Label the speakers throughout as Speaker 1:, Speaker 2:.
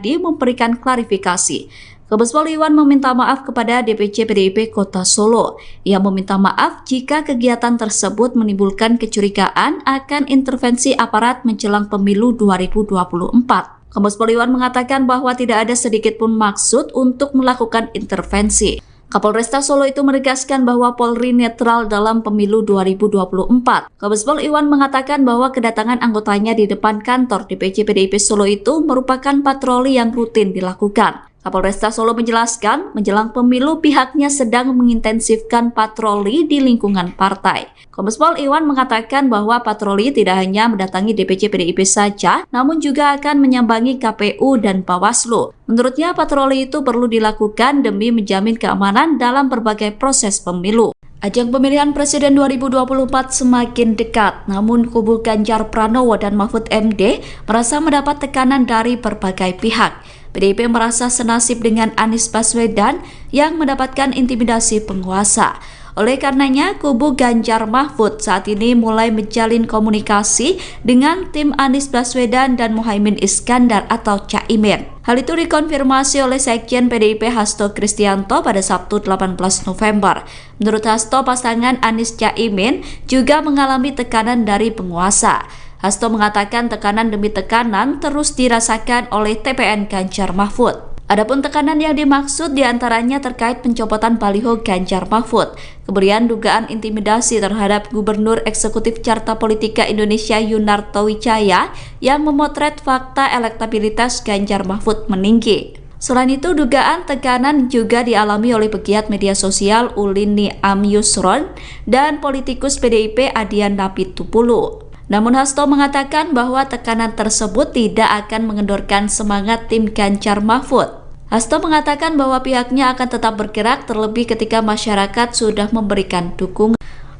Speaker 1: memberikan klarifikasi. Kombes Pol Iwan meminta maaf kepada DPC PDIP Kota Solo. Ia meminta maaf jika kegiatan tersebut menimbulkan kecurigaan akan intervensi aparat menjelang pemilu 2024. Kombes Pol Iwan mengatakan bahwa tidak ada sedikit pun maksud untuk melakukan intervensi. Kapolresta Solo itu menegaskan bahwa Polri netral dalam pemilu 2024. Kombes Pol Iwan mengatakan bahwa kedatangan anggotanya di depan kantor DPC PDIP Solo itu merupakan patroli yang rutin dilakukan. Kapolresta Solo menjelaskan, menjelang pemilu pihaknya sedang mengintensifkan patroli di lingkungan partai. Kombes Pol Iwan mengatakan bahwa patroli tidak hanya mendatangi DPC PDIP saja, namun juga akan menyambangi KPU dan Bawaslu. Menurutnya patroli itu perlu dilakukan demi menjamin keamanan dalam berbagai proses pemilu. Ajang pemilihan presiden 2024 semakin dekat, namun kubu Ganjar Pranowo dan Mahfud MD merasa mendapat tekanan dari berbagai pihak. PDIP merasa senasib dengan Anies Baswedan yang mendapatkan intimidasi penguasa. Oleh karenanya, kubu Ganjar Mahfud saat ini mulai menjalin komunikasi dengan tim Anies Baswedan dan Muhaimin Iskandar atau Caimin. Hal itu dikonfirmasi oleh Sekjen PDIP Hasto Kristianto pada Sabtu 18 November. Menurut Hasto, pasangan Anies Caimin juga mengalami tekanan dari penguasa. Hasto mengatakan tekanan demi tekanan terus dirasakan oleh TPN Ganjar Mahfud. Adapun tekanan yang dimaksud diantaranya terkait pencopotan baliho Ganjar Mahfud, kemudian dugaan intimidasi terhadap Gubernur Eksekutif Carta Politika Indonesia Yunarto Wijaya yang memotret fakta elektabilitas Ganjar Mahfud meninggi. Selain itu, dugaan tekanan juga dialami oleh pegiat media sosial Ulin Niam Yusron dan politikus PDIP Adian Napitupulu. Namun Hasto mengatakan bahwa tekanan tersebut tidak akan mengendorkan semangat tim Ganjar Mahfud. Hasto mengatakan bahwa pihaknya akan tetap bergerak terlebih ketika masyarakat sudah memberikan dukungan.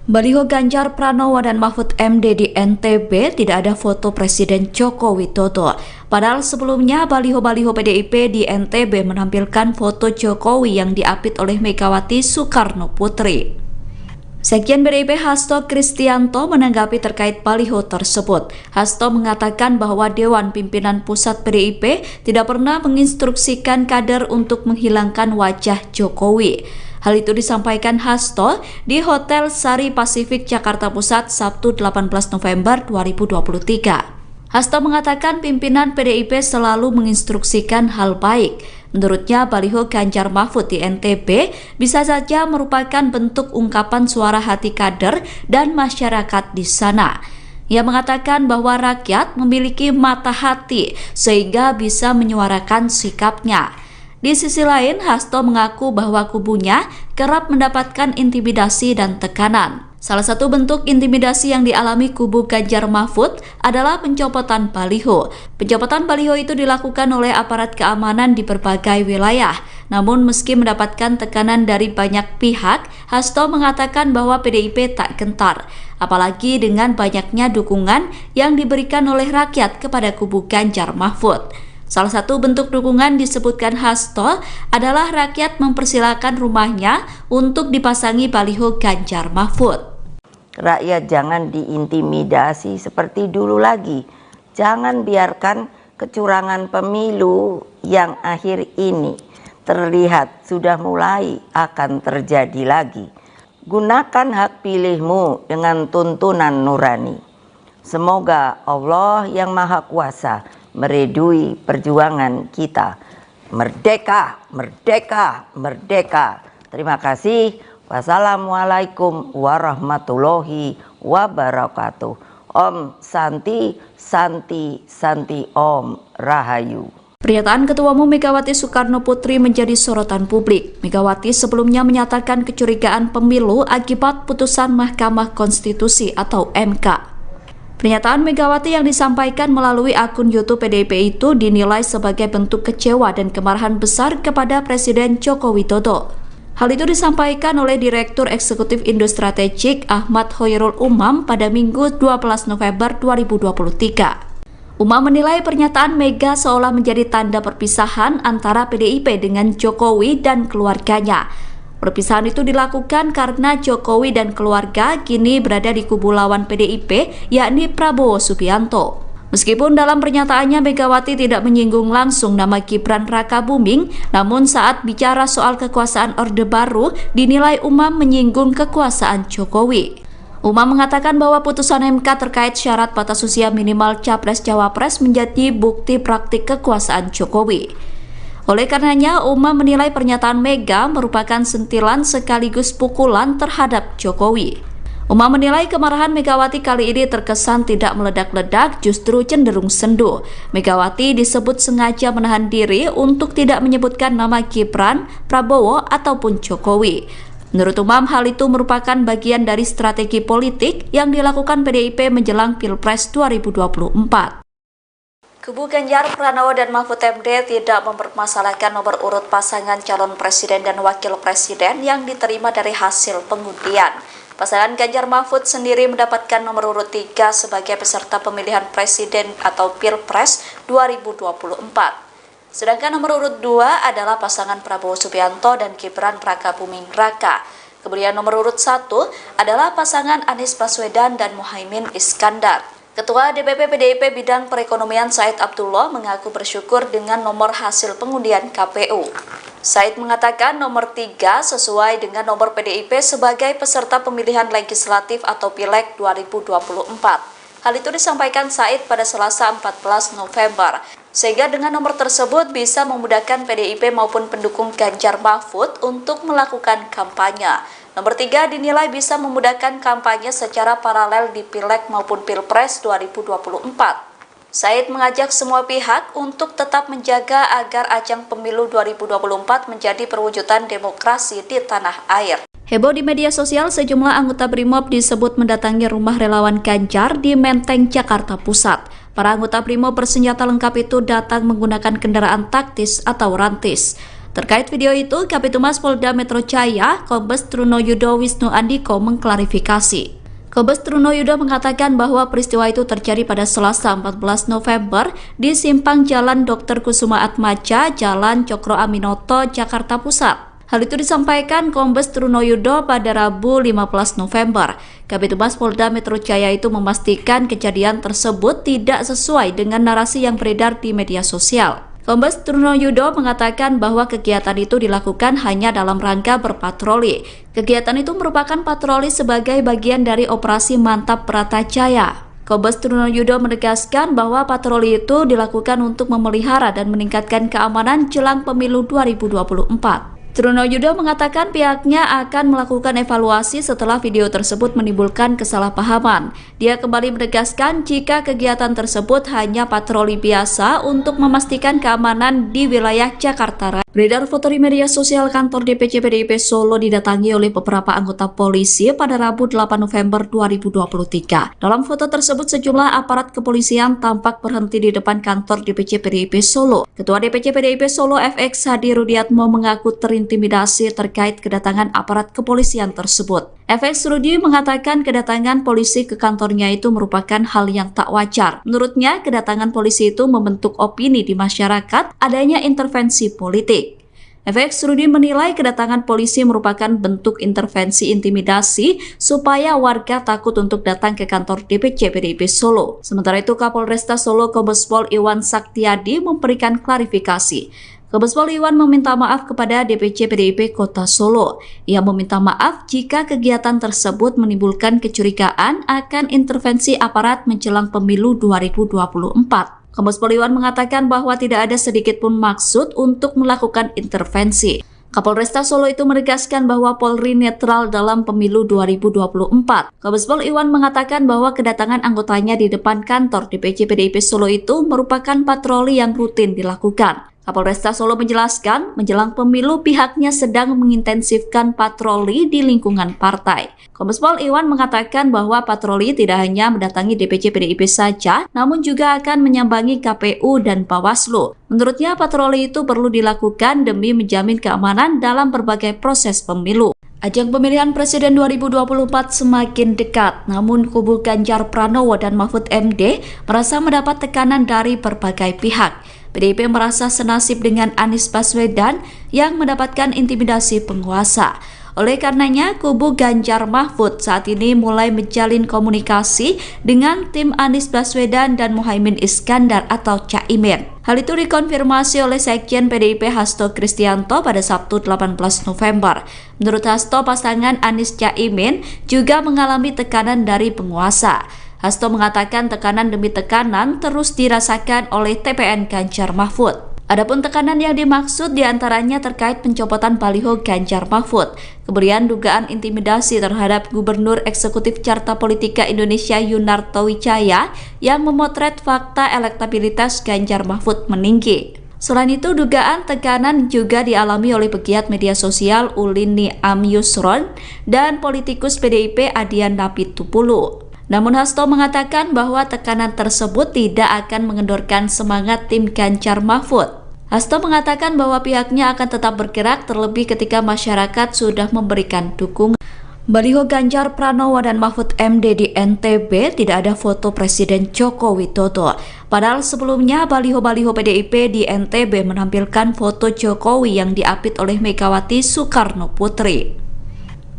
Speaker 1: Baliho Ganjar Pranowo dan Mahfud MD di NTB tidak ada foto Presiden Joko Widodo. Padahal sebelumnya baliho-baliho PDIP di NTB menampilkan foto Jokowi yang diapit oleh Megawati Soekarno Putri. Sekjen PDIP Hasto Kristianto menanggapi terkait baliho tersebut. Hasto mengatakan bahwa Dewan Pimpinan Pusat PDIP tidak pernah menginstruksikan kader untuk menghilangkan wajah Jokowi. Hal itu disampaikan Hasto di Hotel Sari Pasifik Jakarta Pusat Sabtu 18 November 2023. Hasto mengatakan pimpinan PDIP selalu menginstruksikan hal baik. Menurutnya, baliho Ganjar Mahfud di NTB bisa saja merupakan bentuk ungkapan suara hati kader dan masyarakat di sana. Ia mengatakan bahwa rakyat memiliki mata hati sehingga bisa menyuarakan sikapnya. Di sisi lain, Hasto mengaku bahwa kubunya kerap mendapatkan intimidasi dan tekanan. Salah satu bentuk intimidasi yang dialami kubu Ganjar Mahfud adalah pencopotan baliho. Pencopotan baliho itu dilakukan oleh aparat keamanan di berbagai wilayah. Namun meski mendapatkan tekanan dari banyak pihak, Hasto mengatakan bahwa PDIP tak gentar. Apalagi dengan banyaknya dukungan yang diberikan oleh rakyat kepada kubu Ganjar Mahfud. Salah satu bentuk dukungan disebutkan Hasto adalah rakyat mempersilahkan rumahnya untuk dipasangi baliho Ganjar Mahfud.
Speaker 2: Rakyat jangan diintimidasi seperti dulu lagi. Jangan biarkan kecurangan pemilu yang akhir ini terlihat sudah mulai akan terjadi lagi. Gunakan hak pilihmu dengan tuntunan nurani. Semoga Allah yang Maha Kuasa meridui perjuangan kita. Merdeka, merdeka, merdeka. Terima kasih. Wassalamualaikum warahmatullahi wabarakatuh. Om Santi, Santi, Santi Om Rahayu.
Speaker 1: Pernyataan Ketua Umum Megawati Soekarno Putri menjadi sorotan publik. Megawati sebelumnya menyatakan kecurigaan pemilu akibat putusan Mahkamah Konstitusi atau MK. Pernyataan Megawati yang disampaikan melalui akun YouTube PDIP itu dinilai sebagai bentuk kecewa dan kemarahan besar kepada Presiden Joko Widodo. Hal itu disampaikan oleh Direktur Eksekutif Indo Strategik Ahmad Khoirul Umam pada Minggu 12 November 2023. Umam menilai pernyataan Mega seolah menjadi tanda perpisahan antara PDIP dengan Jokowi dan keluarganya. Perpisahan itu dilakukan karena Jokowi dan keluarga kini berada di kubu lawan PDIP, yakni Prabowo Subianto. Meskipun dalam pernyataannya Megawati tidak menyinggung langsung nama Gibran Rakabuming, namun saat bicara soal kekuasaan Orde Baru, dinilai Umam menyinggung kekuasaan Jokowi. Umam mengatakan bahwa putusan MK terkait syarat batas usia minimal Capres-Cawapres menjadi bukti praktik kekuasaan Jokowi. Oleh karenanya, Umam menilai pernyataan Mega merupakan sentilan sekaligus pukulan terhadap Jokowi. Umam menilai kemarahan Megawati kali ini terkesan tidak meledak-ledak, justru cenderung sendu. Megawati disebut sengaja menahan diri untuk tidak menyebutkan nama Gibran, Prabowo, ataupun Jokowi. Menurut Umam, hal itu merupakan bagian dari strategi politik yang dilakukan PDIP menjelang Pilpres 2024. Kubu Ganjar Pranowo dan Mahfud MD tidak mempermasalahkan nomor urut pasangan calon presiden dan wakil presiden yang diterima dari hasil pengundian. Pasangan Ganjar Mahfud sendiri mendapatkan nomor urut 3 sebagai peserta pemilihan presiden atau Pilpres 2024. Sedangkan nomor urut 2 adalah pasangan Prabowo Subianto dan Gibran Rakabuming Raka. Kemudian nomor urut 1 adalah pasangan Anies Baswedan dan Muhaimin Iskandar. Ketua DPP PDIP Bidang Perekonomian Said Abdullah mengaku bersyukur dengan nomor hasil pengundian KPU. Said mengatakan nomor 3 sesuai dengan nomor PDIP sebagai peserta pemilihan legislatif atau Pileg 2024. Hal itu disampaikan Said pada Selasa 14 November, sehingga dengan nomor tersebut bisa memudahkan PDIP maupun pendukung Ganjar Mahfud untuk melakukan kampanye. Nomor 3 dinilai bisa memudahkan kampanye secara paralel di Pileg maupun Pilpres 2024. Said mengajak semua pihak untuk tetap menjaga agar ajang pemilu 2024 menjadi perwujudan demokrasi di tanah air. Heboh di media sosial, sejumlah anggota Brimob disebut mendatangi rumah relawan Ganjar di Menteng, Jakarta Pusat. Para anggota Brimob bersenjata lengkap itu datang menggunakan kendaraan taktis atau rantis. Terkait video itu, Kabitumas Polda Metro Jaya, Kombes Trunoyudo Wisnu Andiko mengklarifikasi. Kombes Trunoyudo mengatakan bahwa peristiwa itu terjadi pada Selasa 14 November di simpang Jalan Dr. Kusuma Atmaja, Jalan Cokro Aminoto, Jakarta Pusat. Hal itu disampaikan Kombes Trunoyudo pada Rabu 15 November. Kabitumas Polda Metro Jaya itu memastikan kejadian tersebut tidak sesuai dengan narasi yang beredar di media sosial. Kombes Trunoyudo mengatakan bahwa kegiatan itu dilakukan hanya dalam rangka berpatroli. Kegiatan itu merupakan patroli sebagai bagian dari operasi Mantap Pratajaya. Kombes Trunoyudo menegaskan bahwa patroli itu dilakukan untuk memelihara dan meningkatkan keamanan jelang pemilu 2024. Trunoyudo mengatakan pihaknya akan melakukan evaluasi setelah video tersebut menimbulkan kesalahpahaman. Dia kembali menegaskan jika kegiatan tersebut hanya patroli biasa untuk memastikan keamanan di wilayah Jakarta Raya. Beredar foto di media sosial kantor DPC PDIP Solo didatangi oleh beberapa anggota polisi pada Rabu 8 November 2023. Dalam foto tersebut sejumlah aparat kepolisian tampak berhenti di depan kantor DPC PDIP Solo. Ketua DPC PDIP Solo FX Hadi Rudiatmo mengaku terintimidasi terkait kedatangan aparat kepolisian tersebut. FX Rudi mengatakan kedatangan polisi ke kantornya itu merupakan hal yang tak wajar. Menurutnya, kedatangan polisi itu membentuk opini di masyarakat adanya intervensi politik. FX Rudi menilai kedatangan polisi merupakan bentuk intervensi intimidasi supaya warga takut untuk datang ke kantor DPC PDIP Solo. Sementara itu, Kapolresta Solo Kombes Pol Iwan Saktiadi memberikan klarifikasi. Kombes Pol Iwan meminta maaf kepada DPC PDIP Kota Solo. Ia meminta maaf jika kegiatan tersebut menimbulkan kecurigaan akan intervensi aparat menjelang pemilu 2024. Kombes Pol Iwan mengatakan bahwa tidak ada sedikit pun maksud untuk melakukan intervensi. Kapolresta Solo itu menegaskan bahwa Polri netral dalam pemilu 2024. Kombes Pol Iwan mengatakan bahwa kedatangan anggotanya di depan kantor DPC PDIP Solo itu merupakan patroli yang rutin dilakukan. Kapolresta Solo menjelaskan, menjelang pemilu pihaknya sedang mengintensifkan patroli di lingkungan partai. Kombes Pol Iwan mengatakan bahwa patroli tidak hanya mendatangi DPC PDIP saja, namun juga akan menyambangi KPU dan Bawaslu. Menurutnya patroli itu perlu dilakukan demi menjamin keamanan dalam berbagai proses pemilu. Ajang pemilihan presiden 2024 semakin dekat, namun kubu Ganjar Pranowo dan Mahfud MD merasa mendapat tekanan dari berbagai pihak. PDIP merasa senasib dengan Anies Baswedan yang mendapatkan intimidasi penguasa. Oleh karenanya, kubu Ganjar Mahfud saat ini mulai menjalin komunikasi dengan tim Anies Baswedan dan Muhaimin Iskandar atau Caimin. Hal itu dikonfirmasi oleh Sekjen PDIP Hasto Kristianto pada Sabtu 18 November. Menurut Hasto, pasangan Anies Caimin juga mengalami tekanan dari penguasa. Hasto mengatakan tekanan demi tekanan terus dirasakan oleh TPN Ganjar Mahfud. Adapun tekanan yang dimaksud diantaranya terkait pencopotan baliho Ganjar Mahfud, kemudian dugaan intimidasi terhadap Gubernur Eksekutif Carta Politika Indonesia Yunarto Wijaya yang memotret fakta elektabilitas Ganjar Mahfud meninggi. Selain itu, dugaan tekanan juga dialami oleh pegiat media sosial Ulin Niam Yusron dan politikus PDIP Adian Napitupulu. Namun Hasto mengatakan bahwa tekanan tersebut tidak akan mengendorkan semangat tim Ganjar Mahfud. Hasto mengatakan bahwa pihaknya akan tetap bergerak terlebih ketika masyarakat sudah memberikan dukungan. Baliho Ganjar Pranowo dan Mahfud MD di NTB tidak ada foto Presiden Joko Widodo. Padahal sebelumnya baliho-baliho PDIP di NTB menampilkan foto Jokowi yang diapit oleh Megawati Soekarno Putri.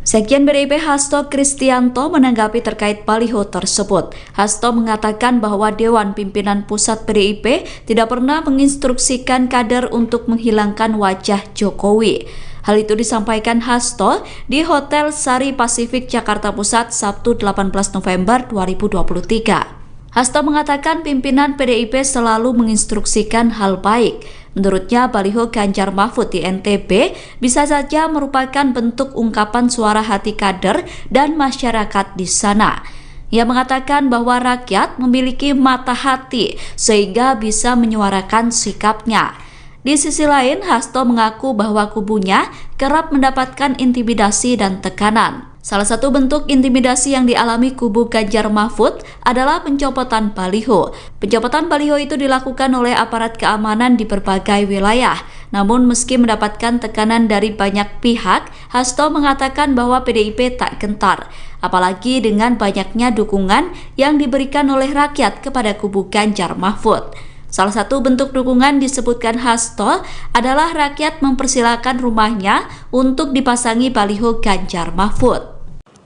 Speaker 1: Sekjen PDIP Hasto Kristianto menanggapi terkait baliho tersebut. Hasto mengatakan bahwa Dewan Pimpinan Pusat PDIP tidak pernah menginstruksikan kader untuk menghilangkan wajah Jokowi. Hal itu disampaikan Hasto di Hotel Sari Pasifik Jakarta Pusat Sabtu 18 November 2023. Hasto mengatakan pimpinan PDIP selalu menginstruksikan hal baik. Menurutnya, baliho Ganjar Mahfud di NTB bisa saja merupakan bentuk ungkapan suara hati kader dan masyarakat di sana. Ia mengatakan bahwa rakyat memiliki mata hati sehingga bisa menyuarakan sikapnya. Di sisi lain, Hasto mengaku bahwa kubunya kerap mendapatkan intimidasi dan tekanan. Salah satu bentuk intimidasi yang dialami kubu Ganjar Mahfud adalah pencopotan baliho. Pencopotan baliho itu dilakukan oleh aparat keamanan di berbagai wilayah. Namun meski mendapatkan tekanan dari banyak pihak, Hasto mengatakan bahwa PDIP tak gentar. Apalagi dengan banyaknya dukungan yang diberikan oleh rakyat kepada kubu Ganjar Mahfud. Salah satu bentuk dukungan disebutkan Hasto adalah rakyat mempersilahkan rumahnya untuk dipasangi baliho Ganjar Mahfud.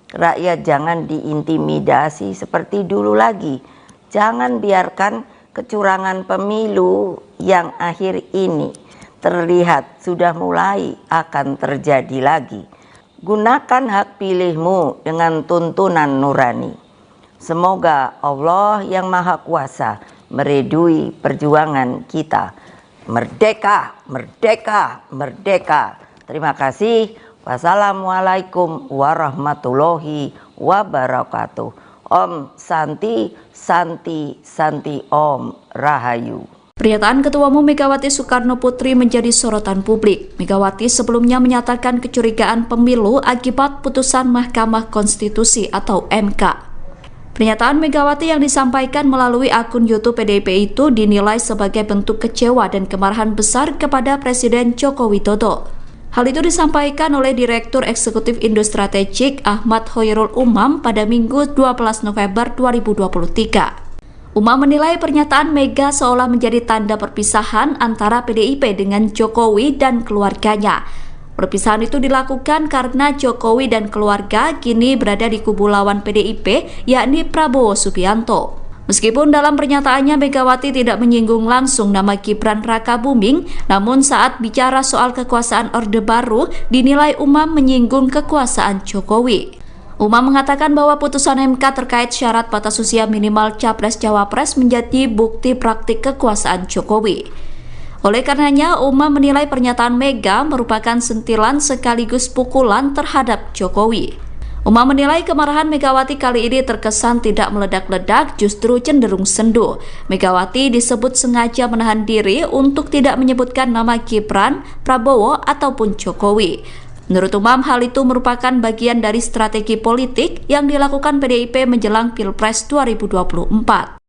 Speaker 2: Rakyat jangan diintimidasi seperti dulu lagi. Jangan biarkan kecurangan pemilu yang akhir ini terlihat sudah mulai akan terjadi lagi. Gunakan hak pilihmu dengan tuntunan nurani. Semoga Allah yang Maha Kuasa meridui perjuangan kita. Merdeka, merdeka, merdeka. Terima kasih. Wassalamualaikum warahmatullahi wabarakatuh. Om Santi, Santi, Santi Om Rahayu.
Speaker 1: Pernyataan Ketua Umum Megawati Soekarno Putri menjadi sorotan publik. Megawati sebelumnya menyatakan kecurigaan pemilu akibat putusan Mahkamah Konstitusi atau MK. Pernyataan Megawati yang disampaikan melalui akun YouTube PDIP itu dinilai sebagai bentuk kecewa dan kemarahan besar kepada Presiden Joko Widodo. Hal itu disampaikan oleh Direktur Eksekutif Indo Strategik Ahmad Khoirul Umam pada Minggu 12 November 2023. Umam menilai pernyataan Mega seolah menjadi tanda perpisahan antara PDIP dengan Jokowi dan keluarganya. Perpisahan itu dilakukan karena Jokowi dan keluarga kini berada di kubu lawan PDIP, yakni Prabowo Subianto. Meskipun dalam pernyataannya Megawati tidak menyinggung langsung nama Gibran Rakabuming, namun saat bicara soal kekuasaan Orde Baru, dinilai Umam menyinggung kekuasaan Jokowi. Umam mengatakan bahwa putusan MK terkait syarat batas usia minimal Capres-Cawapres menjadi bukti praktik kekuasaan Jokowi. Oleh karenanya, Umam menilai pernyataan Mega merupakan sentilan sekaligus pukulan terhadap Jokowi. Umam menilai kemarahan Megawati kali ini terkesan tidak meledak-ledak, justru cenderung sendu. Megawati disebut sengaja menahan diri untuk tidak menyebutkan nama Gibran, Prabowo, ataupun Jokowi. Menurut Umam, hal itu merupakan bagian dari strategi politik yang dilakukan PDIP menjelang Pilpres 2024.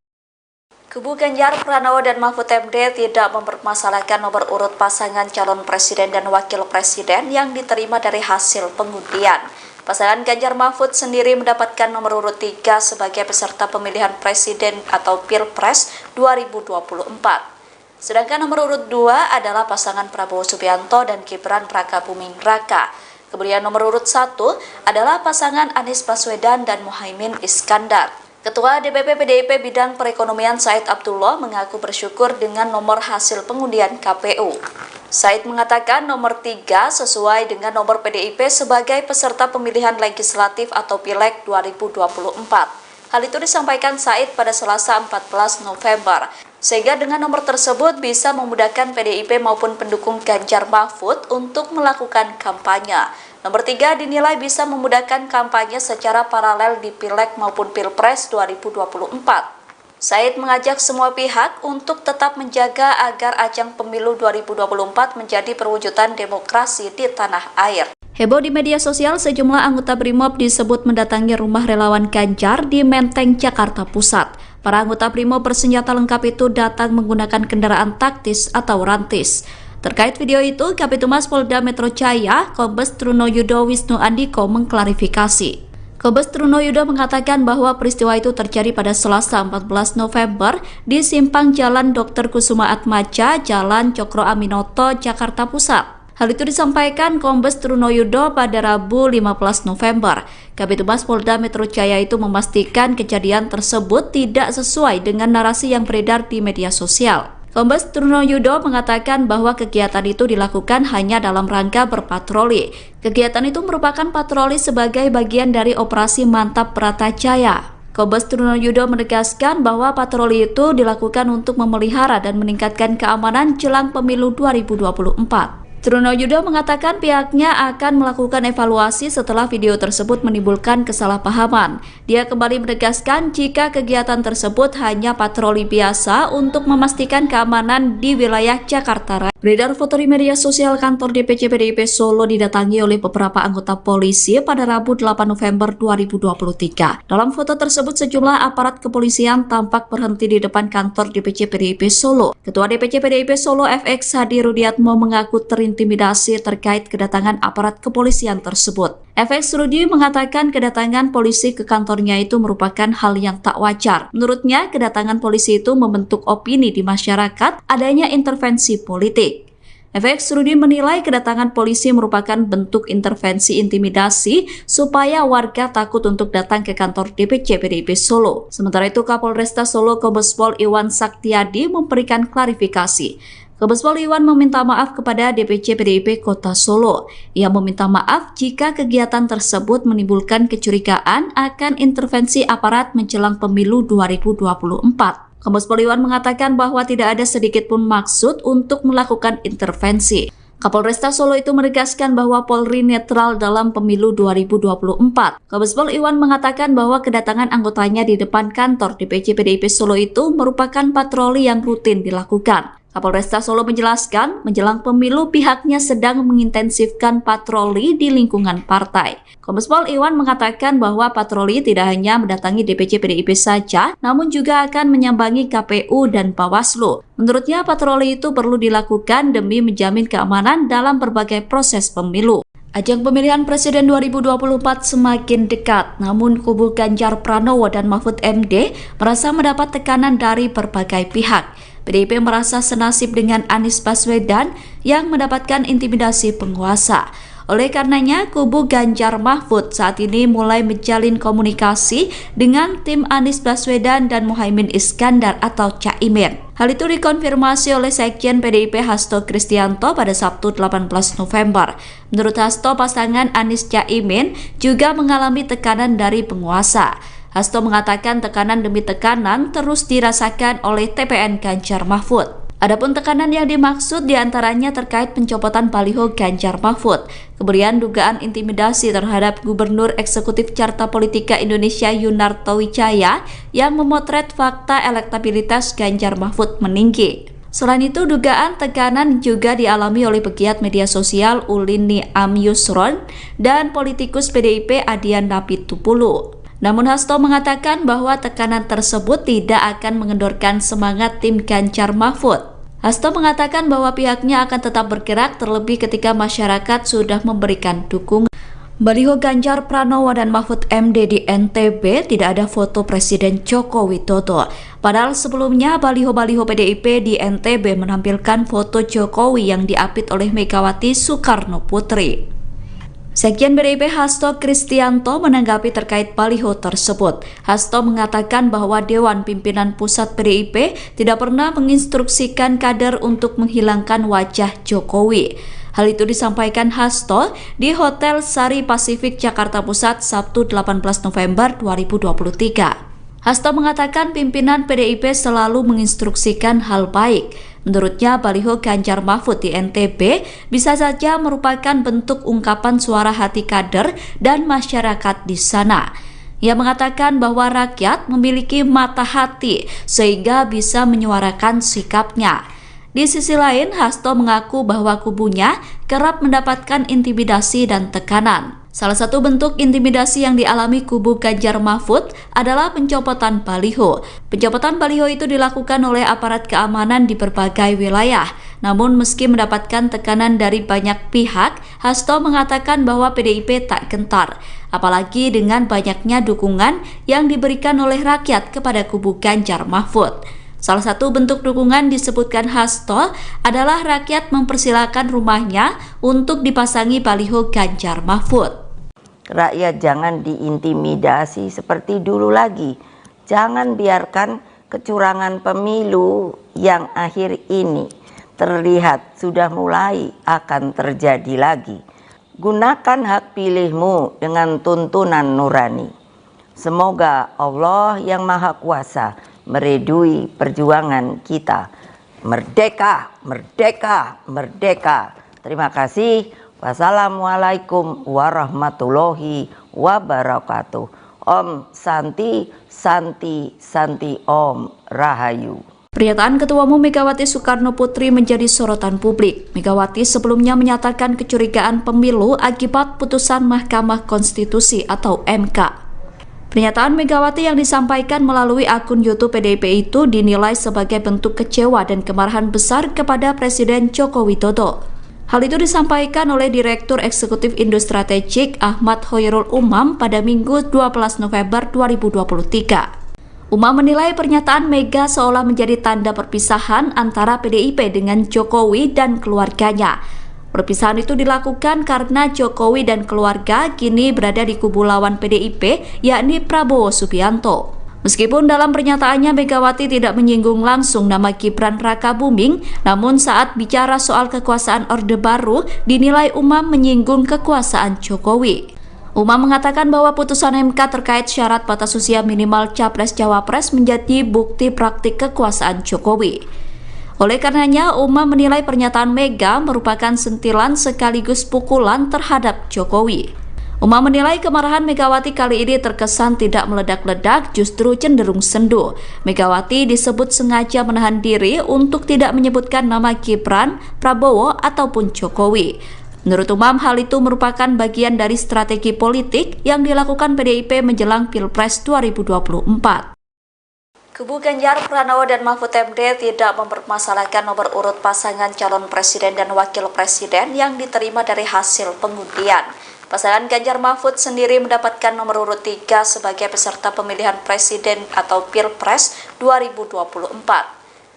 Speaker 1: Kubu Ganjar Pranowo dan Mahfud MD tidak mempermasalahkan nomor urut pasangan calon presiden dan wakil presiden yang diterima dari hasil pengundian. Pasangan Ganjar Mahfud sendiri mendapatkan nomor urut 3 sebagai peserta pemilihan presiden atau Pilpres 2024. Sedangkan nomor urut 2 adalah pasangan Prabowo Subianto dan Gibran Rakabuming Raka. Kemudian nomor urut 1 adalah pasangan Anies Baswedan dan Muhaimin Iskandar. Ketua DPP PDIP Bidang Perekonomian Said Abdullah mengaku bersyukur dengan nomor hasil pengundian KPU. Said mengatakan nomor 3 sesuai dengan nomor PDIP sebagai peserta pemilihan legislatif atau Pileg 2024. Hal itu disampaikan Said pada Selasa 14 November, sehingga dengan nomor tersebut bisa memudahkan PDIP maupun pendukung Ganjar Mahfud untuk melakukan kampanye. Nomor 3 dinilai bisa memudahkan kampanye secara paralel di Pileg maupun Pilpres 2024. Said mengajak semua pihak untuk tetap menjaga agar ajang pemilu 2024 menjadi perwujudan demokrasi di tanah air. Heboh di media sosial, sejumlah anggota Brimob disebut mendatangi rumah relawan Ganjar di Menteng, Jakarta Pusat. Para anggota Brimob bersenjata lengkap itu datang menggunakan kendaraan taktis atau rantis. Terkait video itu, Kabitumas Polda Metro Jaya, Kombes Trunoyudo Wisnu Andiko mengklarifikasi. Kombes Trunoyudo mengatakan bahwa peristiwa itu terjadi pada Selasa 14 November di simpang Jalan Dr. Kusuma Atmaja, Jalan Cokro Aminoto, Jakarta Pusat. Hal itu disampaikan Kombes Trunoyudo pada Rabu 15 November. Kabitumas Polda Metro Jaya itu memastikan kejadian tersebut tidak sesuai dengan narasi yang beredar di media sosial. Kombes Trunoyudo mengatakan bahwa kegiatan itu dilakukan hanya dalam rangka berpatroli. Kegiatan itu merupakan patroli sebagai bagian dari operasi Mantap Pratajaya. Kombes Trunoyudo menegaskan bahwa patroli itu dilakukan untuk memelihara dan meningkatkan keamanan jelang pemilu 2024. Trunoyudo mengatakan pihaknya akan melakukan evaluasi setelah video tersebut menimbulkan kesalahpahaman. Dia kembali menegaskan jika kegiatan tersebut hanya patroli biasa untuk memastikan keamanan di wilayah Jakarta Raya. Beredar foto di media sosial kantor DPC PDIP Solo didatangi oleh beberapa anggota polisi pada Rabu 8 November 2023. Dalam foto tersebut sejumlah aparat kepolisian tampak berhenti di depan kantor DPC PDIP Solo. Ketua DPC PDIP Solo FX Hadi Rudiatmo mengaku terintimidasi terkait kedatangan aparat kepolisian tersebut. FX Rudi mengatakan kedatangan polisi ke kantornya itu merupakan hal yang tak wajar. Menurutnya, kedatangan polisi itu membentuk opini di masyarakat adanya intervensi politik. FX Rudi menilai kedatangan polisi merupakan bentuk intervensi intimidasi supaya warga takut untuk datang ke kantor DPC PDIP Solo. Sementara itu, Kapolresta Solo Kombes Pol Iwan Saktiadi memberikan klarifikasi. Kombes Pol Iwan meminta maaf kepada DPC PDIP Kota Solo. Ia meminta maaf jika kegiatan tersebut menimbulkan kecurigaan akan intervensi aparat menjelang pemilu 2024. Kombes Pol Iwan mengatakan bahwa tidak ada sedikit pun maksud untuk melakukan intervensi. Kapolresta Solo itu menegaskan bahwa Polri netral dalam pemilu 2024. Kombes Pol Iwan mengatakan bahwa kedatangan anggotanya di depan kantor DPC PDIP Solo itu merupakan patroli yang rutin dilakukan. Kapolresta Solo menjelaskan, menjelang pemilu pihaknya sedang mengintensifkan patroli di lingkungan partai. Kombes Pol Iwan mengatakan bahwa patroli tidak hanya mendatangi DPC PDIP saja, namun juga akan menyambangi KPU dan Bawaslu. Menurutnya patroli itu perlu dilakukan demi menjamin keamanan dalam berbagai proses pemilu. Ajang pemilihan Presiden 2024 semakin dekat, namun kubu Ganjar Pranowo dan Mahfud MD merasa mendapat tekanan dari berbagai pihak. PDIP merasa senasib dengan Anies Baswedan yang mendapatkan intimidasi penguasa. Oleh karenanya, kubu Ganjar Mahfud saat ini mulai menjalin komunikasi dengan tim Anies Baswedan dan Muhaimin Iskandar atau Caimin. Hal itu dikonfirmasi oleh Sekjen PDIP Hasto Kristianto pada Sabtu 18 November. Menurut Hasto, pasangan Anies Caimin juga mengalami tekanan dari penguasa. Hasto mengatakan tekanan demi tekanan terus dirasakan oleh TPN Ganjar Mahfud. Adapun tekanan yang dimaksud diantaranya terkait pencopotan baliho Ganjar Mahfud, kemudian dugaan intimidasi terhadap Gubernur Eksekutif Carta Politika Indonesia Yunarto Wijaya yang memotret fakta elektabilitas Ganjar Mahfud meninggi. Selain itu, dugaan tekanan juga dialami oleh pegiat media sosial Ulin Niam Yusron dan politikus PDIP Adian Napitupulu. Namun Hasto mengatakan bahwa tekanan tersebut tidak akan mengendorkan semangat tim Ganjar Mahfud. Hasto mengatakan bahwa pihaknya akan tetap bergerak terlebih ketika masyarakat sudah memberikan dukungan. Baliho Ganjar Pranowo dan Mahfud MD di NTB tidak ada foto Presiden Joko Widodo. Padahal sebelumnya baliho-baliho PDIP di NTB menampilkan foto Jokowi yang diapit oleh Megawati Soekarno Putri. Sekjen PDIP Hasto Kristianto menanggapi terkait baliho tersebut. Hasto mengatakan bahwa Dewan Pimpinan Pusat PDIP tidak pernah menginstruksikan kader untuk menghilangkan wajah Jokowi. Hal itu disampaikan Hasto di Hotel Sari Pasifik Jakarta Pusat Sabtu 18 November 2023. Hasto mengatakan pimpinan PDIP selalu menginstruksikan hal baik. Menurutnya, baliho Ganjar Mahfud di NTB bisa saja merupakan bentuk ungkapan suara hati kader dan masyarakat di sana. Ia mengatakan bahwa rakyat memiliki mata hati sehingga bisa menyuarakan sikapnya. Di sisi lain, Hasto mengaku bahwa kubunya kerap mendapatkan intimidasi dan tekanan. Salah satu bentuk intimidasi yang dialami kubu Ganjar Mahfud adalah pencopotan baliho. Pencopotan baliho itu dilakukan oleh aparat keamanan di berbagai wilayah. Namun meski mendapatkan tekanan dari banyak pihak, Hasto mengatakan bahwa PDIP tak gentar. Apalagi dengan banyaknya dukungan yang diberikan oleh rakyat kepada kubu Ganjar Mahfud. Salah satu bentuk dukungan disebutkan Hasto adalah rakyat mempersilakan rumahnya untuk dipasangi baliho Ganjar Mahfud.
Speaker 2: Rakyat jangan diintimidasi seperti dulu lagi. Jangan biarkan kecurangan pemilu yang akhir ini terlihat sudah mulai akan terjadi lagi. Gunakan hak pilihmu dengan tuntunan nurani. Semoga Allah yang Maha Kuasa meridui perjuangan kita. Merdeka, merdeka, merdeka. Terima kasih. Wassalamualaikum warahmatullahi wabarakatuh. Om Santi, Santi, Santi Om Rahayu.
Speaker 1: Pernyataan Ketua Umum Megawati Soekarno Putri menjadi sorotan publik. Megawati sebelumnya menyatakan kecurigaan pemilu akibat putusan Mahkamah Konstitusi atau MK. Pernyataan Megawati yang disampaikan melalui akun YouTube PDIP itu dinilai sebagai bentuk kecewa dan kemarahan besar kepada Presiden Joko Widodo. Hal itu disampaikan oleh Direktur Eksekutif Indo Strategik Ahmad Hoyrul Umam pada Minggu 12 November 2023. Umam menilai pernyataan Mega seolah menjadi tanda perpisahan antara PDIP dengan Jokowi dan keluarganya. Perpisahan itu dilakukan karena Jokowi dan keluarga kini berada di kubu lawan PDIP, yakni Prabowo Subianto. Meskipun dalam pernyataannya Megawati tidak menyinggung langsung nama Gibran Rakabuming, namun saat bicara soal kekuasaan Orde Baru, dinilai Umam menyinggung kekuasaan Jokowi. Umam mengatakan bahwa putusan MK terkait syarat batas usia minimal Capres-Cawapres menjadi bukti praktik kekuasaan Jokowi. Oleh karenanya, Umam menilai pernyataan Mega merupakan sentilan sekaligus pukulan terhadap Jokowi. Umam menilai kemarahan Megawati kali ini terkesan tidak meledak-ledak, justru cenderung sendu. Megawati disebut sengaja menahan diri untuk tidak menyebutkan nama Gibran, Prabowo, ataupun Jokowi. Menurut Umam, hal itu merupakan bagian dari strategi politik yang dilakukan PDIP menjelang Pilpres 2024. Kubu Ganjar Pranowo dan Mahfud MD tidak mempermasalahkan nomor urut pasangan calon presiden dan wakil presiden yang diterima dari hasil pengundian. Pasangan Ganjar Mahfud sendiri mendapatkan nomor urut 3 sebagai peserta pemilihan presiden atau Pilpres 2024.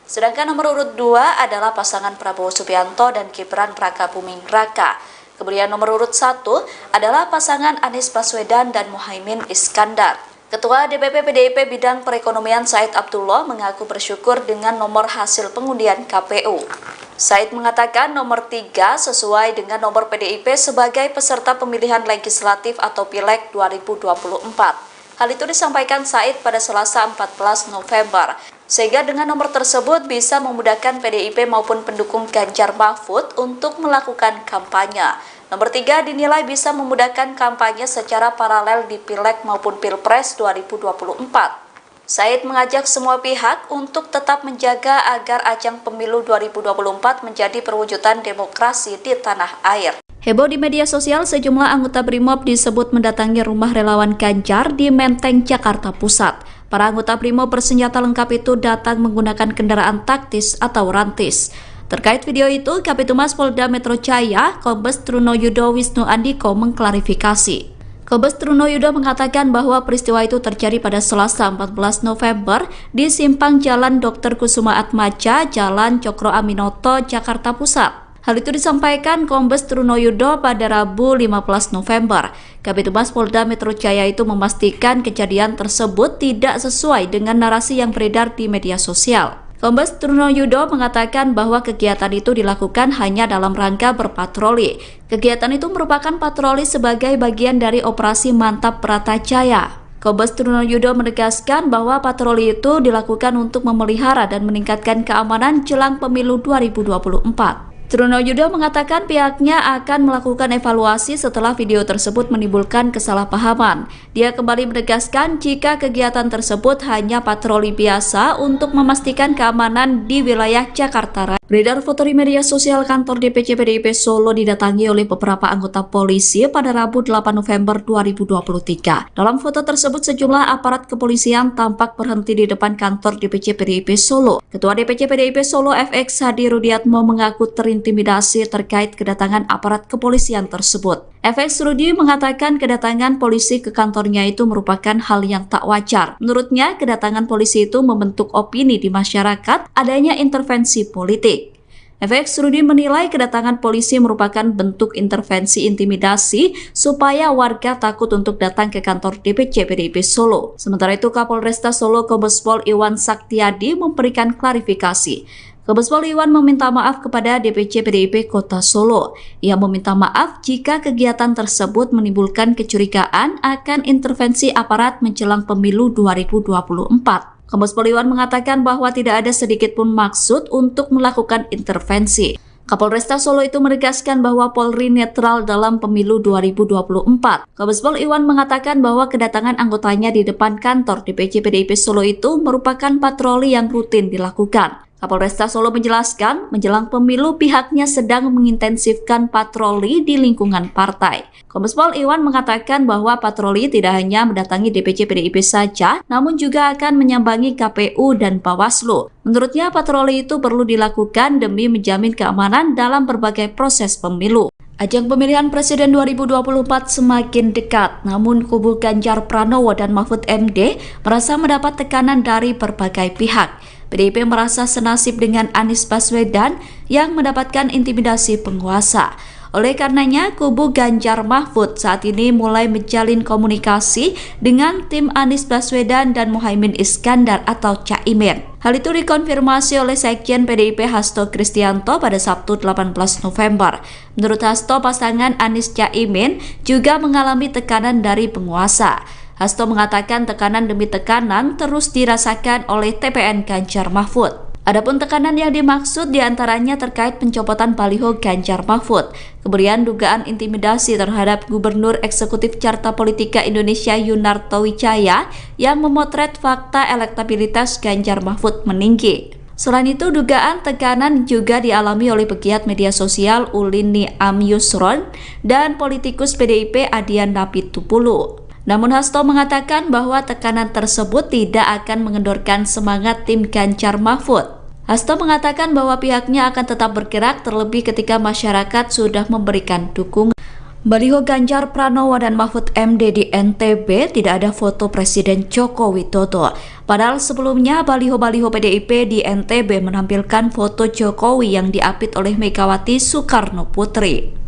Speaker 1: Sedangkan nomor urut 2 adalah pasangan Prabowo Subianto dan Gibran Rakabuming Raka. Kemudian nomor urut 1 adalah pasangan Anies Baswedan dan Muhaimin Iskandar. Ketua DPP PDIP Bidang Perekonomian Said Abdullah mengaku bersyukur dengan nomor hasil pengundian KPU. Said mengatakan nomor 3 sesuai dengan nomor PDIP sebagai peserta pemilihan legislatif atau Pileg 2024. Hal itu disampaikan Said pada Selasa 14 November. Sehingga dengan nomor tersebut bisa memudahkan PDIP maupun pendukung Ganjar Mahfud untuk melakukan kampanye. Nomor 3 dinilai bisa memudahkan kampanye secara paralel di Pileg maupun Pilpres 2024. Said mengajak semua pihak untuk tetap menjaga agar ajang pemilu 2024 menjadi perwujudan demokrasi di tanah air. Heboh di media sosial, sejumlah anggota Brimob disebut mendatangi rumah relawan Ganjar di Menteng, Jakarta Pusat. Para anggota Brimob bersenjata lengkap itu datang menggunakan kendaraan taktis atau rantis. Terkait video itu, Kabitumas Polda Metro Jaya, Kombes Trunoyudo Wisnu Andiko mengklarifikasi. Kombes Trunoyudo mengatakan bahwa peristiwa itu terjadi pada Selasa 14 November di simpang Jalan Dr. Kusuma Atmaja, Jalan Cokro Aminoto, Jakarta Pusat. Hal itu disampaikan Kombes Trunoyudo pada Rabu 15 November. Kabitumas Polda Metro Jaya itu memastikan kejadian tersebut tidak sesuai dengan narasi yang beredar di media sosial. Kombes Trunoyudo mengatakan bahwa kegiatan itu dilakukan hanya dalam rangka berpatroli. Kegiatan itu merupakan patroli sebagai bagian dari operasi Mantap Bratajaya. Kombes Trunoyudo menegaskan bahwa patroli itu dilakukan untuk memelihara dan meningkatkan keamanan jelang pemilu 2024. Trunoyudo mengatakan pihaknya akan melakukan evaluasi setelah video tersebut menimbulkan kesalahpahaman. Dia kembali menegaskan jika kegiatan tersebut hanya patroli biasa untuk memastikan keamanan di wilayah Jakarta Raya. Beredar foto di media sosial kantor DPC PDIP Solo didatangi oleh beberapa anggota polisi pada Rabu 8 November 2023. Dalam foto tersebut sejumlah aparat kepolisian tampak berhenti di depan kantor DPC PDIP Solo. Ketua DPC PDIP Solo FX Hadi Rudiatmo mengaku terintimidasi terkait kedatangan aparat kepolisian tersebut. FX Rudi mengatakan kedatangan polisi ke kantornya itu merupakan hal yang tak wajar. Menurutnya, kedatangan polisi itu membentuk opini di masyarakat adanya intervensi politik. FX Rudi menilai kedatangan polisi merupakan bentuk intervensi intimidasi supaya warga takut untuk datang ke kantor DPC PDIP Solo. Sementara itu, Kapolresta Solo Kombes Pol Iwan Saktiadi memberikan klarifikasi. Kombes Pol Iwan meminta maaf kepada DPC PDIP Kota Solo. Ia meminta maaf jika kegiatan tersebut menimbulkan kecurigaan akan intervensi aparat menjelang pemilu 2024. Kombes Pol Iwan mengatakan bahwa tidak ada sedikit pun maksud untuk melakukan intervensi. Kapolresta Solo itu menegaskan bahwa Polri netral dalam pemilu 2024. Kombes Pol Iwan mengatakan bahwa kedatangan anggotanya di depan kantor DPC PDIP Solo itu merupakan patroli yang rutin dilakukan. Kapolresta Solo menjelaskan, menjelang pemilu pihaknya sedang mengintensifkan patroli di lingkungan partai. Kombes Pol Iwan mengatakan bahwa patroli tidak hanya mendatangi DPC PDIP saja, namun juga akan menyambangi KPU dan Bawaslu. Menurutnya patroli itu perlu dilakukan demi menjamin keamanan dalam berbagai proses pemilu. Ajang pemilihan Presiden 2024 semakin dekat, namun kubu Ganjar Pranowo dan Mahfud MD merasa mendapat tekanan dari berbagai pihak. PDIP merasa senasib dengan Anies Baswedan yang mendapatkan intimidasi penguasa. Oleh karenanya, kubu Ganjar Mahfud saat ini mulai menjalin komunikasi dengan tim Anies Baswedan dan Muhaimin Iskandar atau Caimin. Hal itu dikonfirmasi oleh Sekjen PDIP Hasto Kristianto pada Sabtu 18 November. Menurut Hasto, pasangan Anies Caimin juga mengalami tekanan dari penguasa. Hasto mengatakan tekanan demi tekanan terus dirasakan oleh TPN Ganjar Mahfud. Adapun tekanan yang dimaksud diantaranya terkait pencopotan baliho Ganjar Mahfud, kemudian dugaan intimidasi terhadap Gubernur Eksekutif Carta Politika Indonesia Yunarto Wijaya yang memotret fakta elektabilitas Ganjar Mahfud meninggi. Selain itu, dugaan tekanan juga dialami oleh pegiat media sosial Ulini Amyusron dan politikus PDIP Adian Napitupulu. Namun Hasto mengatakan bahwa tekanan tersebut tidak akan mengendorkan semangat tim Ganjar Mahfud. Hasto mengatakan bahwa pihaknya akan tetap bergerak terlebih ketika masyarakat sudah memberikan dukungan. Baliho Ganjar Pranowo dan Mahfud MD di NTB tidak ada foto Presiden Joko Widodo. Padahal sebelumnya baliho-baliho PDIP di NTB menampilkan foto Jokowi yang diapit oleh Megawati Soekarno Putri.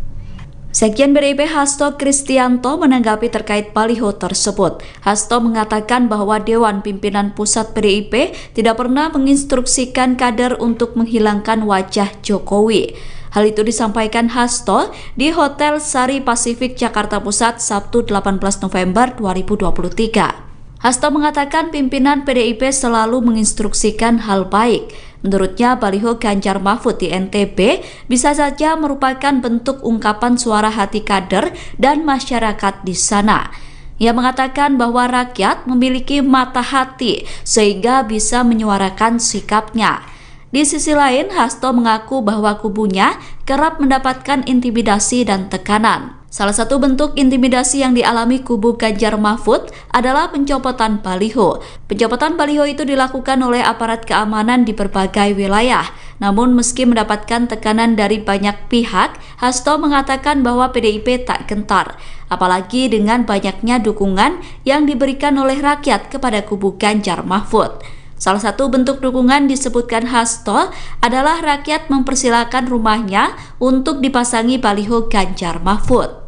Speaker 1: Sekjen PDIP Hasto Kristianto menanggapi terkait baliho tersebut. Hasto mengatakan bahwa Dewan Pimpinan Pusat PDIP tidak pernah menginstruksikan kader untuk menghilangkan wajah Jokowi. Hal itu disampaikan Hasto di Hotel Sari Pasifik Jakarta Pusat Sabtu 18 November 2023. Hasto mengatakan pimpinan PDIP selalu menginstruksikan hal baik. Menurutnya, baliho Ganjar Mahfud di NTB bisa saja merupakan bentuk ungkapan suara hati kader dan masyarakat di sana. Ia mengatakan bahwa rakyat memiliki mata hati sehingga bisa menyuarakan sikapnya. Di sisi lain, Hasto mengaku bahwa kubunya kerap mendapatkan intimidasi dan tekanan. Salah satu bentuk intimidasi yang dialami kubu Ganjar Mahfud adalah pencopotan baliho. Pencopotan baliho itu dilakukan oleh aparat keamanan di berbagai wilayah. Namun meski mendapatkan tekanan dari banyak pihak, Hasto mengatakan bahwa PDIP tak gentar. Apalagi dengan banyaknya dukungan yang diberikan oleh rakyat kepada kubu Ganjar Mahfud. Salah satu bentuk dukungan disebutkan Hasto adalah rakyat mempersilahkan rumahnya untuk dipasangi baliho Ganjar Mahfud.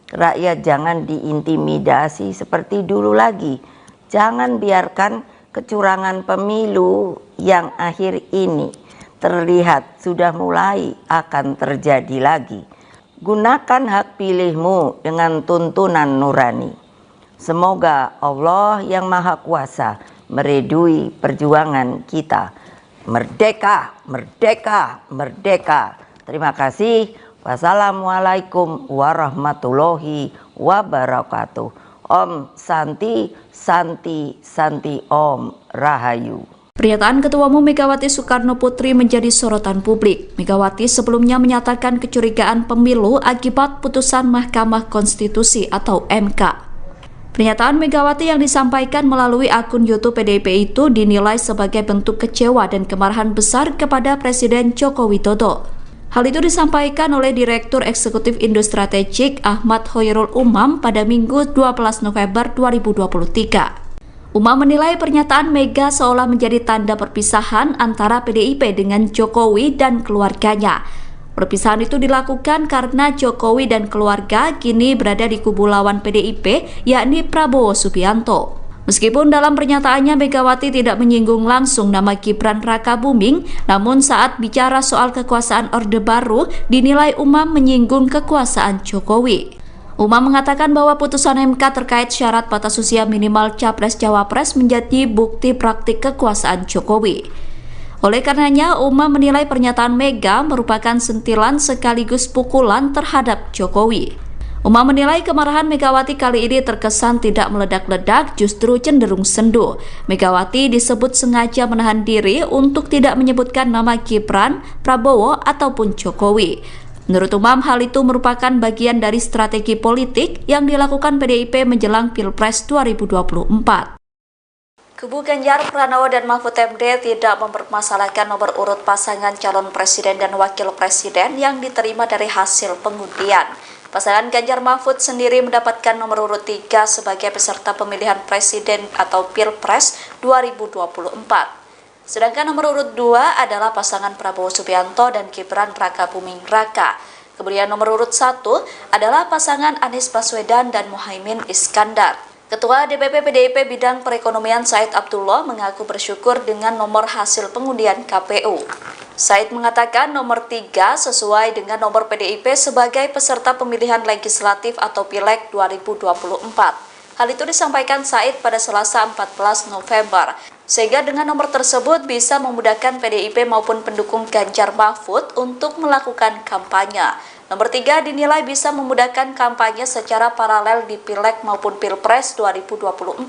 Speaker 2: Rakyat jangan diintimidasi seperti dulu lagi. Jangan biarkan kecurangan pemilu yang akhir ini terlihat sudah mulai akan terjadi lagi. Gunakan hak pilihmu dengan tuntunan nurani. Semoga Allah yang Maha Kuasa meridui perjuangan kita. Merdeka, merdeka, merdeka. Terima kasih. Wassalamualaikum warahmatullahi wabarakatuh. Om Santi, Santi, Santi Om Rahayu.
Speaker 1: Pernyataan Ketua Umum Megawati Soekarno Putri menjadi sorotan publik. Megawati sebelumnya menyatakan kecurigaan pemilu akibat putusan Mahkamah Konstitusi atau MK. Pernyataan Megawati yang disampaikan melalui akun YouTube PDIP itu dinilai sebagai bentuk kecewa dan kemarahan besar kepada Presiden Joko Widodo. Hal itu disampaikan oleh Direktur Eksekutif Indo Strategik Ahmad Khoirul Umam pada Minggu 12 November 2023. Umam menilai pernyataan Mega seolah menjadi tanda perpisahan antara PDIP dengan Jokowi dan keluarganya. Perpisahan itu dilakukan karena Jokowi dan keluarga kini berada di kubu lawan PDIP, yakni Prabowo Subianto. Meskipun dalam pernyataannya Megawati tidak menyinggung langsung nama Gibran Rakabuming, namun saat bicara soal kekuasaan Orde Baru, dinilai Umam menyinggung kekuasaan Jokowi. Umam mengatakan bahwa putusan MK terkait syarat batas usia minimal Capres-Cawapres menjadi bukti praktik kekuasaan Jokowi. Oleh karenanya, Umam menilai pernyataan Mega merupakan sentilan sekaligus pukulan terhadap Jokowi. Umam menilai kemarahan Megawati kali ini terkesan tidak meledak-ledak, justru cenderung sendu. Megawati disebut sengaja menahan diri untuk tidak menyebutkan nama Gibran, Prabowo, ataupun Jokowi. Menurut Umam, hal itu merupakan bagian dari strategi politik yang dilakukan PDIP menjelang Pilpres 2024. Kubu Ganjar Pranowo dan Mahfud MD tidak mempermasalahkan nomor urut pasangan calon presiden dan wakil presiden yang diterima dari hasil pengundian. Pasangan Ganjar Mahfud sendiri mendapatkan nomor urut 3 sebagai peserta pemilihan presiden atau Pilpres 2024. Sedangkan nomor urut 2 adalah pasangan Prabowo Subianto dan Gibran Rakabuming Raka. Kemudian nomor urut 1 adalah pasangan Anies Baswedan dan Muhaimin Iskandar. Ketua DPP PDIP Bidang Perekonomian Said Abdullah mengaku bersyukur dengan nomor hasil pengundian KPU. Said mengatakan nomor 3 sesuai dengan nomor PDIP sebagai peserta pemilihan legislatif atau Pileg 2024. Hal itu disampaikan Said pada Selasa 14 November. Sehingga dengan nomor tersebut bisa memudahkan PDIP maupun pendukung Ganjar Mahfud untuk melakukan kampanye. Nomor 3 dinilai bisa memudahkan kampanye secara paralel di Pileg maupun Pilpres 2024.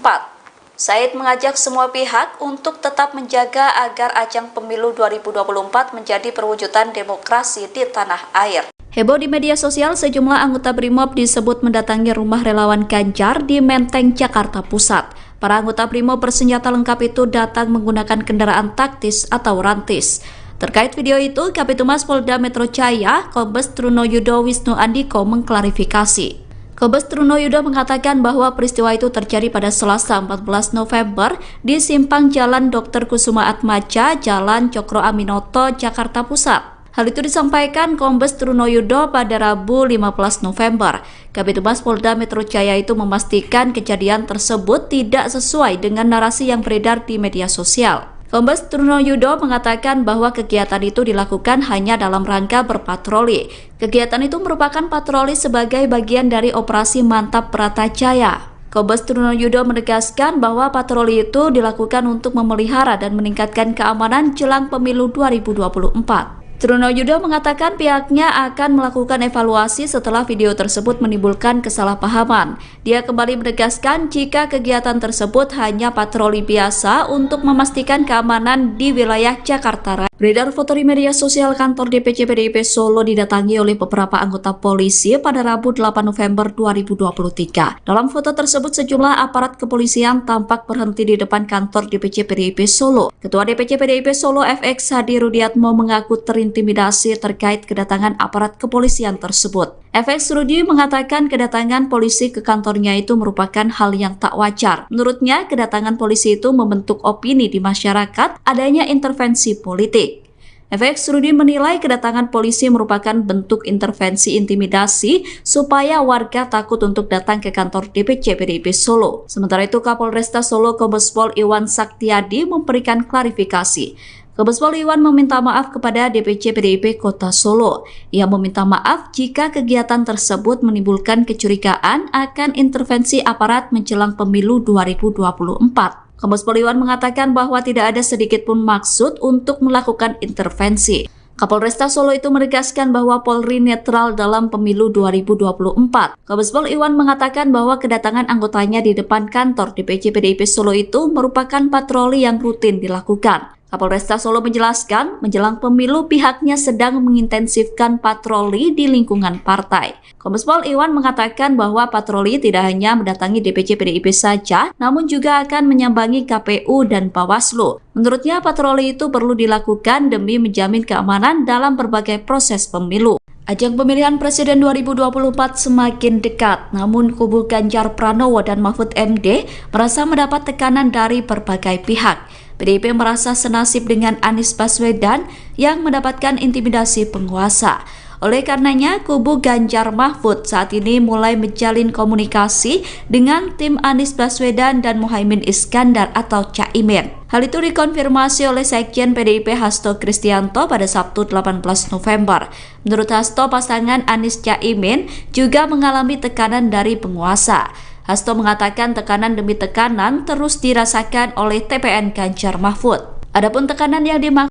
Speaker 1: Said mengajak semua pihak untuk tetap menjaga agar ajang pemilu 2024 menjadi perwujudan demokrasi di tanah air. Heboh di media sosial, sejumlah anggota Brimob disebut mendatangi rumah relawan Ganjar di Menteng, Jakarta Pusat. Para anggota Brimob bersenjata lengkap itu datang menggunakan kendaraan taktis atau rantis. Terkait video itu, Kabitumas Polda Metro Jaya, Kombes Trunoyudo Wisnu Andiko mengklarifikasi. Kombes Trunoyudo mengatakan bahwa peristiwa itu terjadi pada Selasa 14 November di simpang Jalan Dr. Kusuma Atmaja, Jalan Cokro Aminoto, Jakarta Pusat. Hal itu disampaikan Kombes Trunoyudo pada Rabu 15 November. Kabitumas Polda Metro Jaya itu memastikan kejadian tersebut tidak sesuai dengan narasi yang beredar di media sosial. Kombes Trunoyudo mengatakan bahwa kegiatan itu dilakukan hanya dalam rangka berpatroli. Kegiatan itu merupakan patroli sebagai bagian dari operasi Mantap Bratajaya. Kombes Trunoyudo menegaskan bahwa patroli itu dilakukan untuk memelihara dan meningkatkan keamanan jelang pemilu 2024. Trunoyono mengatakan pihaknya akan melakukan evaluasi setelah video tersebut menimbulkan kesalahpahaman. Dia kembali menegaskan jika kegiatan tersebut hanya patroli biasa untuk memastikan keamanan di wilayah Jakarta Raya. Beredar foto di media sosial kantor DPC PDIP Solo didatangi oleh beberapa anggota polisi pada Rabu 8 November 2023. Dalam foto tersebut sejumlah aparat kepolisian tampak berhenti di depan kantor DPC PDIP Solo. Ketua DPC PDIP Solo FX Hadi Rudiatmo mengaku terintimidasi terkait kedatangan aparat kepolisian tersebut. FX Rudi mengatakan kedatangan polisi ke kantornya itu merupakan hal yang tak wajar. Menurutnya, kedatangan polisi itu membentuk opini di masyarakat adanya intervensi politik. FX Rudi menilai kedatangan polisi merupakan bentuk intervensi intimidasi supaya warga takut untuk datang ke kantor DPC PDIP Solo. Sementara itu, Kapolresta Solo Kombes Pol Iwan Saktiadi memberikan klarifikasi. Kombes Pol Iwan meminta maaf kepada DPC PDIP Kota Solo. Ia meminta maaf jika kegiatan tersebut menimbulkan kecurigaan akan intervensi aparat menjelang pemilu 2024. Kombes Pol Iwan mengatakan bahwa tidak ada sedikit pun maksud untuk melakukan intervensi. Kapolresta Solo itu menegaskan bahwa Polri netral dalam pemilu 2024. Kombes Pol Iwan mengatakan bahwa kedatangan anggotanya di depan kantor DPC PDIP Solo itu merupakan patroli yang rutin dilakukan. Kapolresta Solo menjelaskan, menjelang pemilu pihaknya sedang mengintensifkan patroli di lingkungan partai. Kombes Pol Iwan mengatakan bahwa patroli tidak hanya mendatangi DPC PDIP saja, namun juga akan menyambangi KPU dan Bawaslu. Menurutnya patroli itu perlu dilakukan demi menjamin keamanan dalam berbagai proses pemilu. Ajang pemilihan Presiden 2024 semakin dekat, namun kubu Ganjar Pranowo dan Mahfud MD merasa mendapat tekanan dari berbagai pihak. PDIP merasa senasib dengan Anies Baswedan yang mendapatkan intimidasi penguasa. Oleh karenanya, kubu Ganjar Mahfud saat ini mulai menjalin komunikasi dengan tim Anies Baswedan dan Muhaimin Iskandar atau Caimin. Hal itu dikonfirmasi oleh Sekjen PDIP Hasto Kristianto pada Sabtu 18 November. Menurut Hasto, pasangan Anies Caimin juga mengalami tekanan dari penguasa. Hasto mengatakan tekanan demi tekanan terus dirasakan oleh TPN Ganjar Mahfud. Adapun tekanan yang dimaksud